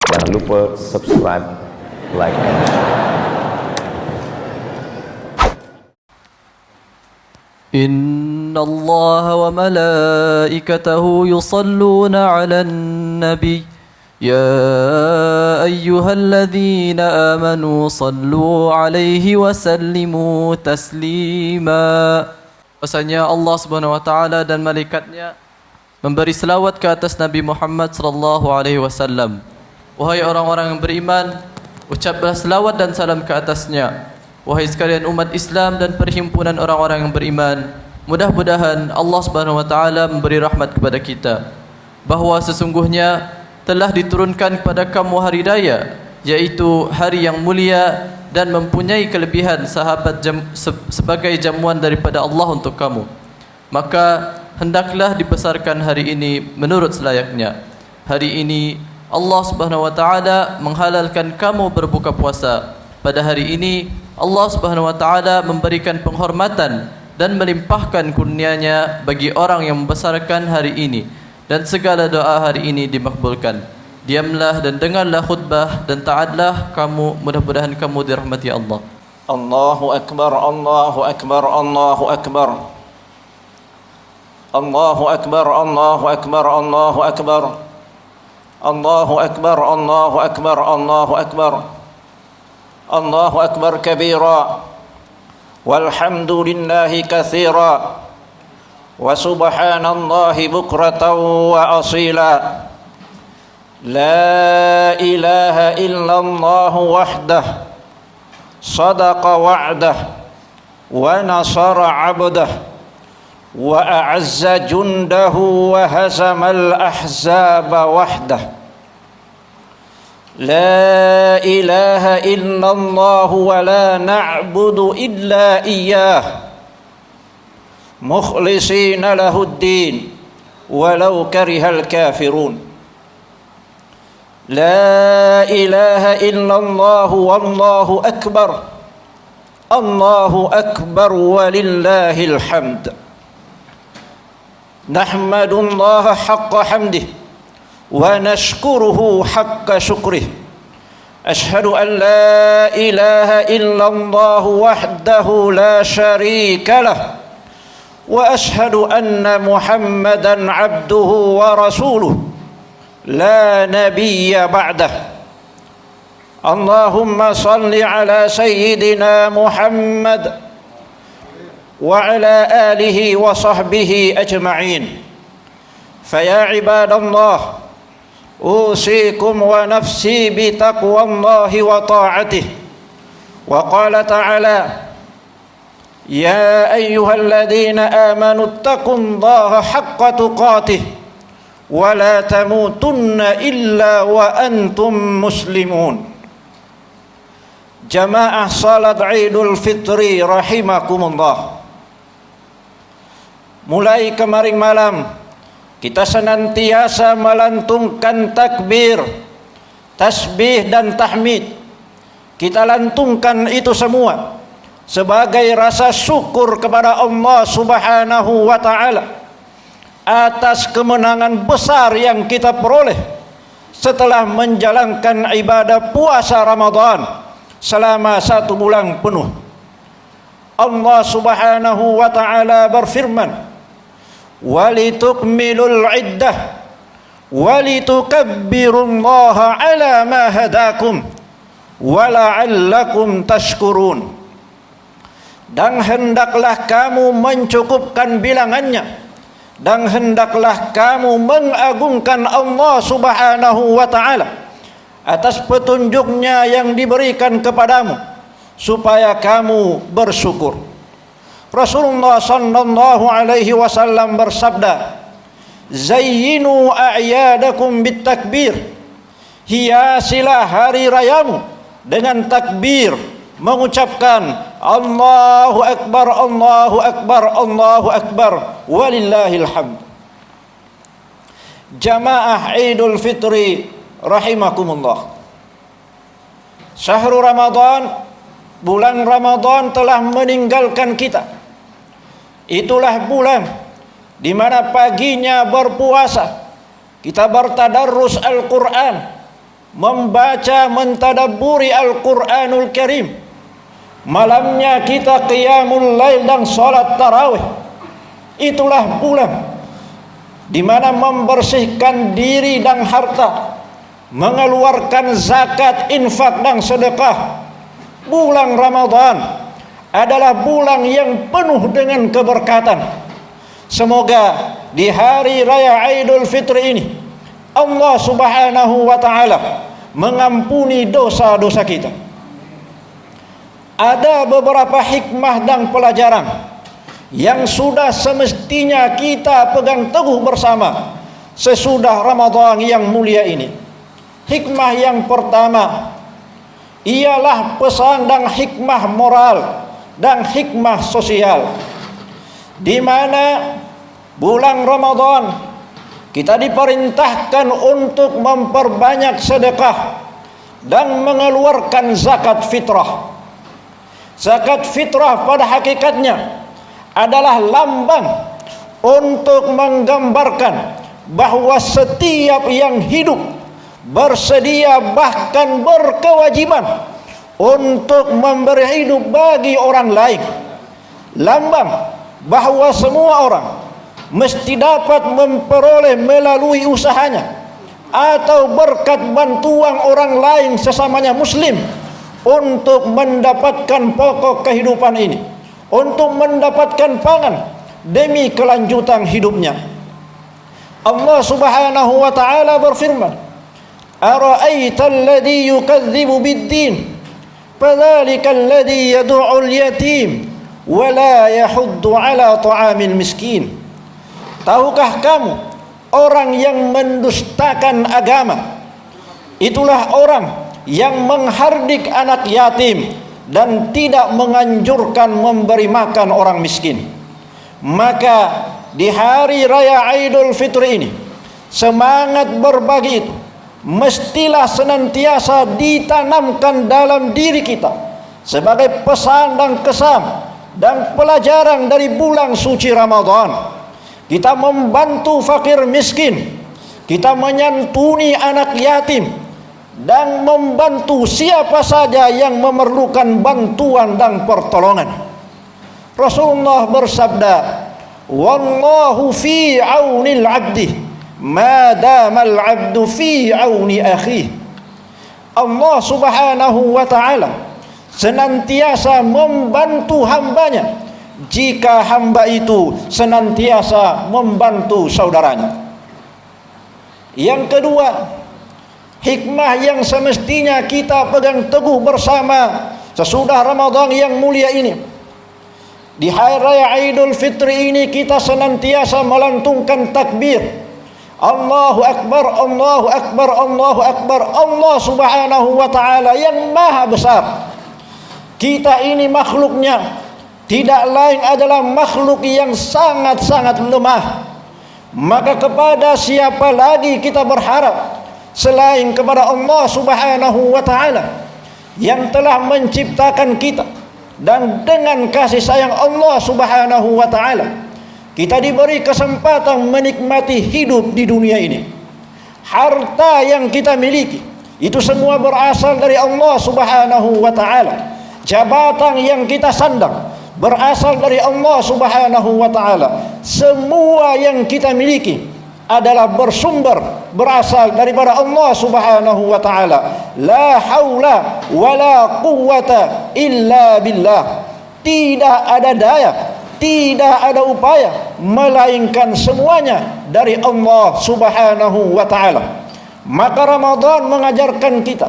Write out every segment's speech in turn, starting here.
Jangan lupa subscribe, like, and share. إن الله وملائكته يصلون على النبي يا أيها الذين آمنوا صلوا عليه وسلموا تسليما. Bahasanya Allah Subhanahu wa taala dan malaikatnya memberi selawat ke atas Nabi Muhammad sallallahu alaihi wasallam. Wahai orang-orang yang beriman, ucaplah selawat dan salam ke atasnya. Wahai sekalian umat Islam dan perhimpunan orang-orang yang beriman, mudah-mudahan Allah Subhanahu wa taala memberi rahmat kepada kita, bahawa sesungguhnya telah diturunkan kepada kamu hari raya, yaitu hari yang mulia dan mempunyai kelebihan sebagai jamuan daripada Allah untuk kamu. Maka hendaklah dibesarkan hari ini menurut selayaknya. Hari ini Allah Subhanahu wa taala menghalalkan kamu berbuka puasa. Pada hari ini Allah Subhanahu wa taala memberikan penghormatan dan melimpahkan kurnia-Nya bagi orang yang membesarkan hari ini, dan segala doa hari ini dimakbulkan. Diamlah dan dengarlah khutbah dan taatlah kamu, mudah-mudahan kamu dirahmati Allah. Allahu akbar, Allahu akbar, Allahu akbar. Allahu akbar, Allahu akbar, Allahu akbar. Allahu akbar, Allahu akbar, Allahu akbar. Allahu akbar kabira, walhamdulillahi katsira, wa subhanallahi bukratan wa asila. La ilaha illallah wahdah, sadaqa wa'dah, wa nasara 'abdah, wa a'azza jundahu wa hazamal ahzaba wahdah. لا إله إلا الله ولا نعبد إلا إياه مخلصين له الدين ولو كره الكافرون. لا إله إلا الله والله أكبر، الله أكبر ولله الحمد. نحمد الله حق حمده ونشكره حق شكره. أشهد أن لا إله إلا الله وحده لا شريك له، وأشهد أن محمدا عبده ورسوله لا نبي بعده. اللهم صل على سيدنا محمد وعلى آله وصحبه أجمعين. فيا عباد الله، أوصيكم ونفسي بتقوى الله وطاعته. وقال تعالى: يا أيها الذين آمنوا اتقوا الله حق تقاته ولا تموتن إلا وأنتم مسلمون. جماعة صلاة عيد الفطر رحمكم الله. Mulai kemarin malam kita senantiasa melantungkan takbir, tasbih dan tahmid. Kita lantungkan itu semua sebagai rasa syukur kepada Allah Subhanahu wa taala atas kemenangan besar yang kita peroleh setelah menjalankan ibadah puasa Ramadan selama 1 bulan penuh. Allah Subhanahu wa taala berfirman: walitukmilul iddah walitukabbirullaha ala ma hadakum wala'allakum tashkurun. Dan hendaklah kamu mencukupkan bilangannya, dan hendaklah kamu mengagungkan Allah Subhanahu wa taala atas petunjuknya yang diberikan kepadamu supaya kamu bersyukur. Rasulullah sallallahu alaihi wasallam bersabda: zayyinu a'yadakum bitakbir. Hiasilah hari rayamu dengan takbir, mengucapkan Allahu akbar, Allahu akbar, Allahu akbar, walillahil hamd. Jamaah Idul Fitri rahimakumullah. Syahrul Ramadan, bulan Ramadan telah meninggalkan kita. Itulah bulan di mana paginya berpuasa, kita bertadarrus Al-Quran, membaca, mentadabburi Al-Quranul Karim. Malamnya kita qiyamul lail dan salat tarawih. Itulah bulan di mana membersihkan diri dan harta, mengeluarkan zakat, infak dan sedekah. Bulan Ramadan adalah bulan yang penuh dengan keberkatan. Semoga di hari raya Idul Fitri ini Allah Subhanahu wa taala mengampuni dosa-dosa kita. Ada beberapa hikmah dan pelajaran yang sudah semestinya kita pegang teguh bersama sesudah Ramadan yang mulia ini. Hikmah yang pertama ialah pesan dan hikmah moral dan hikmah sosial, di mana bulan Ramadan kita diperintahkan untuk memperbanyak sedekah dan mengeluarkan zakat fitrah. Zakat fitrah pada hakikatnya adalah lambang untuk menggambarkan bahwa setiap yang hidup bersedia bahkan berkewajiban untuk memberi hidup bagi orang lain. Lambang bahwa semua orang mesti dapat memperoleh melalui usahanya atau berkat bantuan orang lain sesamanya muslim untuk mendapatkan pokok kehidupan ini, untuk mendapatkan pangan demi kelanjutan hidupnya. Allah Subhanahu wa taala berfirman, "Ara'aita alladhi yukadzibu bid-din, fadzalika alladhi yad'ul yatim wa la yahuddu 'ala ta'amil miskin." Tahukah kamu orang yang mendustakan agama? Itulah orang yang menghardik anak yatim dan tidak menganjurkan memberi makan orang miskin. Maka di hari raya Idul Fitri ini, semangat berbagi itu mestilah senantiasa ditanamkan dalam diri kita sebagai pesan dan kesan dan pelajaran dari bulan suci Ramadan. Kita membantu fakir miskin, kita menyantuni anak yatim, dan membantu siapa saja yang memerlukan bantuan dan pertolongan. Rasulullah bersabda, "Wallahu fi aunil 'abdi ma damal 'abdu fi auni akhihi." Allah Subhanahu wa taala senantiasa membantu hambanya jika hamba itu senantiasa membantu saudaranya. Yang kedua, hikmah yang semestinya kita pegang teguh bersama sesudah Ramadan yang mulia ini. Di hari raya Idul Fitri ini kita senantiasa melantungkan takbir, Allahu Akbar, Allahu Akbar, Allahu Akbar. Allah Subhanahu wa taala yang maha besar. Kita ini makhluknya tidak lain adalah makhluk yang sangat-sangat lemah. Maka kepada siapa lagi kita berharap selain kepada Allah Subhanahu wa taala yang telah menciptakan kita? Dan dengan kasih sayang Allah Subhanahu wa taala kita diberi kesempatan menikmati hidup di dunia ini. Harta yang kita miliki itu semua berasal dari Allah Subhanahu wa taala. Jabatan yang kita sandang berasal dari Allah Subhanahu wa taala. Semua yang kita miliki adalah berasal daripada Allah Subhanahu wa taala. La haula wala quwwata illa billah. Tidak ada daya, tidak ada upaya melainkan semuanya dari Allah Subhanahu wa taala. Maka Ramadan mengajarkan kita,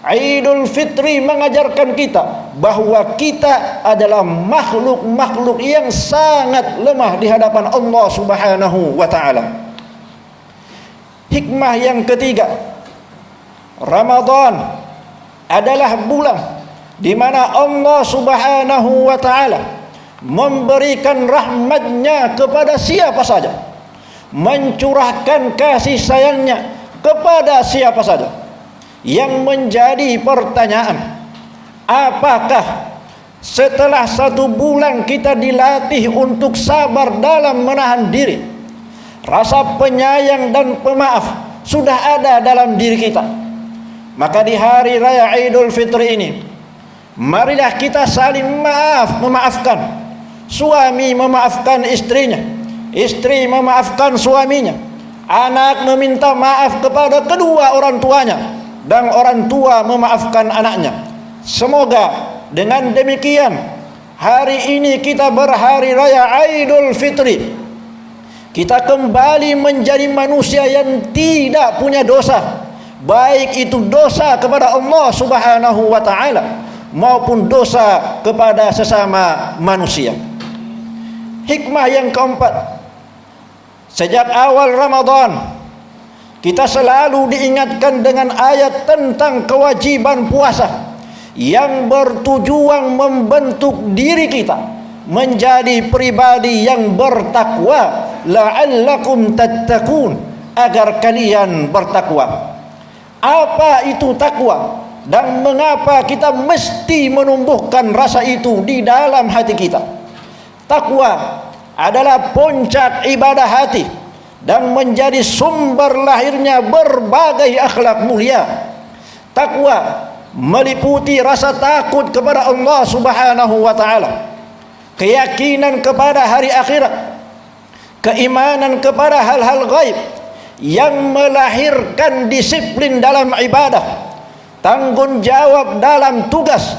Idul Fitri mengajarkan kita bahwa kita adalah makhluk-makhluk yang sangat lemah di hadapan Allah Subhanahu wa taala. Hikmah yang ketiga, Ramadan adalah bulan di mana Allah Subhanahu wa taala memberikan rahmatnya kepada siapa saja, mencurahkan kasih sayangnya kepada siapa saja. Yang menjadi pertanyaan, apakah setelah 1 bulan kita dilatih untuk sabar dalam menahan diri, rasa penyayang dan pemaaf sudah ada dalam diri kita? Maka di hari raya Idul Fitri ini, marilah kita saling memaafkan. Suami memaafkan istrinya, istri memaafkan suaminya, anak meminta maaf kepada kedua orang tuanya, dan orang tua memaafkan anaknya. Semoga dengan demikian hari ini kita berhari raya Idul Fitri, kita kembali menjadi manusia yang tidak punya dosa, baik itu dosa kepada Allah Subhanahu wa taala maupun dosa kepada sesama manusia. Hikmah yang keempat, sejak awal Ramadan kita selalu diingatkan dengan ayat tentang kewajiban puasa yang bertujuan membentuk diri kita menjadi pribadi yang bertakwa, la'allakum tattaqun, agar kalian bertakwa. Apa itu takwa dan mengapa kita mesti menumbuhkan rasa itu di dalam hati kita? Takwa adalah puncak ibadah hati dan menjadi sumber lahirnya berbagai akhlak mulia. Takwa meliputi rasa takut kepada Allah Subhanahu wa taala, keyakinan kepada hari akhirat, keimanan kepada hal-hal gaib yang melahirkan disiplin dalam ibadah, tanggung jawab dalam tugas,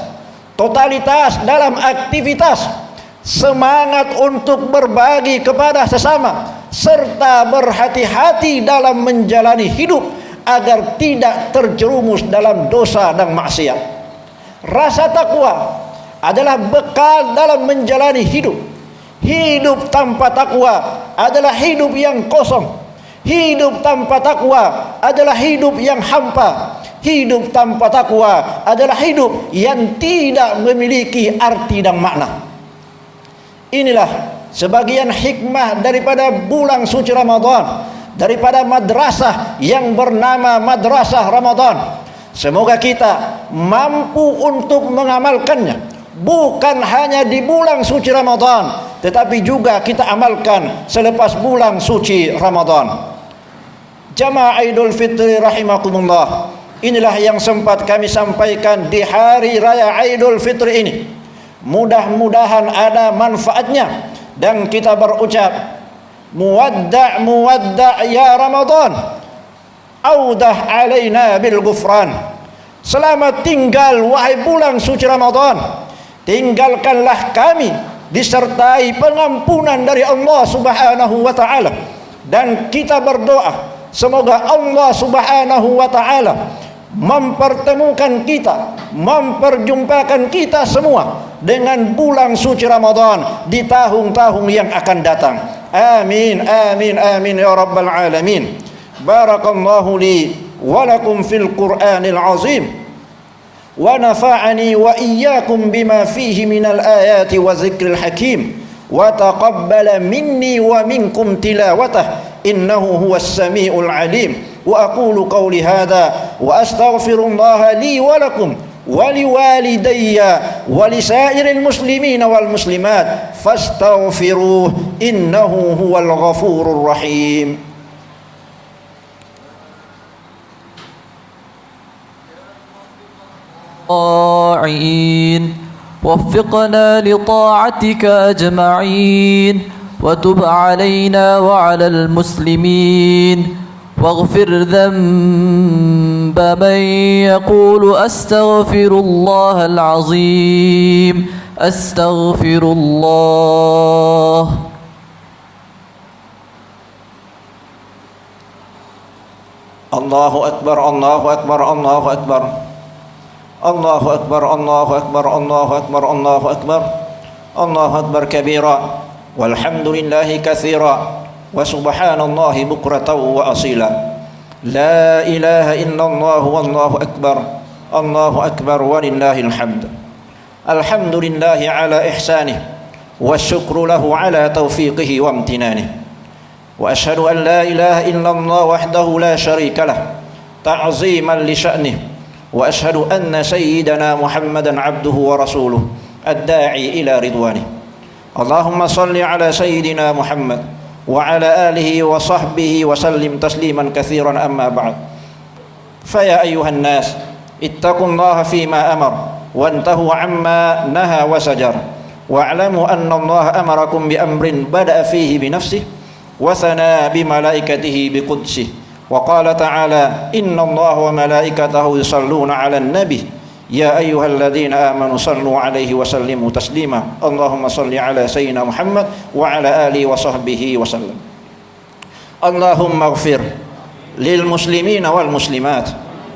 totalitas dalam aktivitas, semangat untuk berbagi kepada sesama, serta berhati-hati dalam menjalani hidup agar tidak terjerumus dalam dosa dan maksiat. Rasa takwa adalah bekal dalam menjalani hidup. Hidup tanpa takwa adalah hidup yang kosong. Hidup tanpa takwa adalah hidup yang hampa. Hidup tanpa takwa adalah hidup yang tidak memiliki arti dan makna. Inilah sebagian hikmah daripada bulan suci Ramadan, daripada madrasah yang bernama Madrasah Ramadan. Semoga kita mampu untuk mengamalkannya, bukan hanya di bulan suci Ramadan, tetapi juga kita amalkan selepas bulan suci Ramadan. Jamaah Idul Fitri rahimakumullah, inilah yang sempat kami sampaikan di hari raya Idul Fitri ini. Mudah-mudahan ada manfaatnya dan kita berucap muwadda' muwadda' ya Ramadan, audah alaina bil ghufran. Selamat tinggal wahai bulan suci Ramadan, tinggalkanlah kami disertai pengampunan dari Allah Subhanahu wa taala. Dan kita berdoa semoga Allah Subhanahu wa taala mempertemukan kita, memperjumpakan kita semua dengan bulan suci Ramadan di tahun-tahun yang akan datang. Amin, amin, amin ya rabbal alamin. Barakallahu li wa lakum fil Qur'anil azim wa nafa'ani wa iyyakum bima fihi minal ayati wa zikril hakim wa taqabbala minni wa minkum tilawatah innahu huwas samiul alim. Wa aqulu qawli hadha wa astaghfirullaha li wa lakum ولوالدي ولسائر المسلمين والمسلمات فاستغفروه إنه هو الغفور الرحيم. طاعين وفقنا لطاعتك أجمعين وتب علينا وعلى المسلمين واغفر ذنب من يقول أستغفر الله العظيم أستغفر الله. الله أكبر الله أكبر الله أكبر الله أكبر الله أكبر الله أكبر الله أكبر الله أكبر كبيرا والحمد لله كثيرا وسبحان الله بكرة وأصيلا لا إله إلا الله والله أكبر الله أكبر ولله الحمد. الحمد لله على إحسانه والشكر له على توفيقه وامتنانه وأشهد أن لا إله إلا الله وحده لا شريك له تعظيما لشأنه وأشهد أن سيدنا محمدا عبده ورسوله الداعي إلى رضوانه. اللهم صل على سيدنا محمد وعلى آله وصحبه وسلم تسليما كثيرا. أما بعد، فيا أيها الناس ittaqullaha fima amar wantahu amma naha wa sajar wa'lamu anna Allah amarakum bi amrin bada'a fihi bi nafsihi wa thana bi malaikatihi bi qudsihi wa qala ta'ala inna Allah wa malaikatahu yusalluna 'alan nabi ya ayyuhalladzina amanu sallu 'alaihi wa sallimu taslima Allahumma salli 'ala sayyidina Muhammad wa 'ala alihi wa sahbihi wa sallam. Allahumma ighfir lil muslimina wal muslimat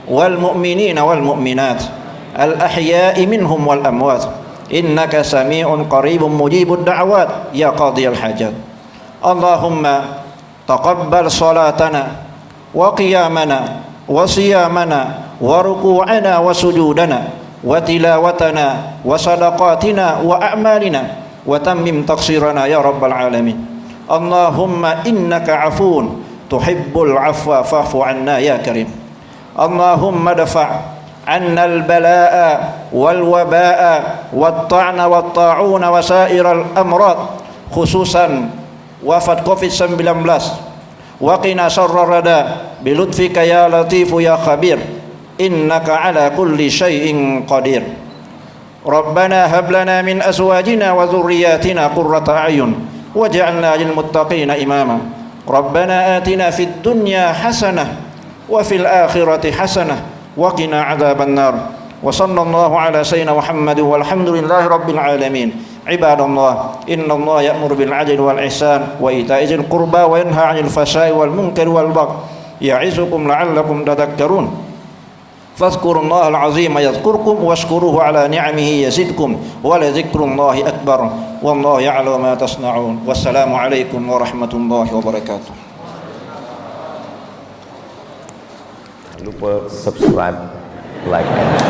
wal mu'minina wal mu'minat al ahya'i minhum wal amwat innaka sami'un qaribun mujibud da'awat ya qadiyal hajat. Allahumma taqabbal salatana wa qiyamana wa siyamana wa ruku'ana wa sujudana wa tilawatana wa sadaqatina wa a'malina wa tammim taqsirana ya rabbal alamin. Allahumma innaka afuun tuhibbul afwa fa'fu 'anna ya karim. Allahumma dafa' عنا البلاء والوباء والطعن والطاعون وسائر الأمراض خصوصا وفاة COVID-19 وقنا شر الردى بلطفك يا لطيف يا خبير إنك على كل شيء قدير. ربنا هب لنا من أزواجنا وذرياتنا قرة أعين واجعلنا للمتقين إماما. ربنا آتنا في الدنيا حسنة وفي الآخرة حسنة وقنا عذاب النار. وصلى الله على سيدنا محمد والحمد لله رب العالمين. عباد الله إن الله يأمر بالعدل والإحسان وإيتاء ذي القربى وينهى عن الفحشاء والمنكر والبغي يعظكم لعلكم تذكرون. فاذكروا الله العظيم يذكركم واشكروه على نعمه يزدكم ولذكر الله أكبر والله يعلم ما تصنعون. والسلام عليكم ورحمة الله وبركاته. Jangan lupa subscribe, like, and